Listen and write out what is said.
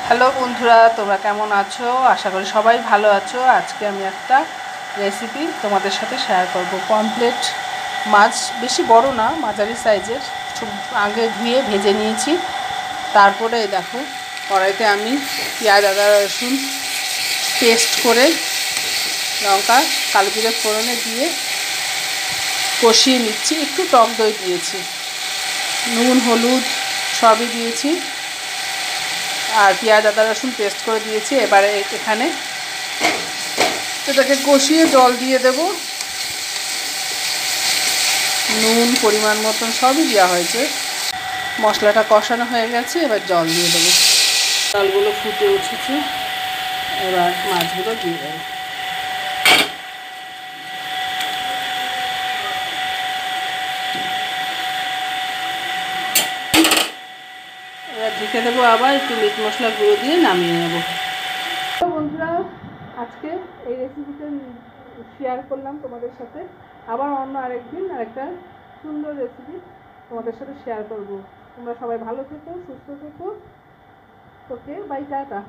Hello বন্ধুরা, তোমরা কেমন আছো? আশা করি সবাই ভালো আছো। আজকে আমি একটা রেসিপি তোমাদের সাথে শেয়ার করব। পমফ্রেট মাছ, বেশি বড় না, মাঝারি সাইজের, আগে ধুয়ে ভেজে নিয়েছি। তারপরে দেখো কড়াইতে আমি পেঁয়াজ, আদা, রসুন পেস্ট করে লঙ্কা, কালো জিরে ফোড়নে দিয়ে কষিয়ে নিচ্ছি। একটু টক দই দিয়েছি, নুন, হলুদ সবই দিয়েছি, আর পেঁয়াজ, আদা, রসুন পেস্ট করে দিয়েছি। এবারে এখানে এটাকে কষিয়ে জল দিয়ে দেব। নুন পরিমাণ মতন সবই দেওয়া হয়েছে। মশলাটা কষানো হয়ে গেছে, এবার জল দিয়ে দেবো। জলগুলো ফুটে উঠেছে, এবার মাছগুলো দিয়ে দেবো। এবার ঢেকে দেবো, আবার একটু মিট মশলা গুঁড়ো দিয়ে নামিয়ে নেব। বন্ধুরা, আজকে এই রেসিপিটা শেয়ার করলাম তোমাদের সাথে। আবার অন্য আরেকদিন আরেকটা সুন্দর রেসিপি তোমাদের সাথে শেয়ার করব। তোমরা সবাই ভালো থেকো, সুস্থ থেকো। ওকে, বাই, টাটা।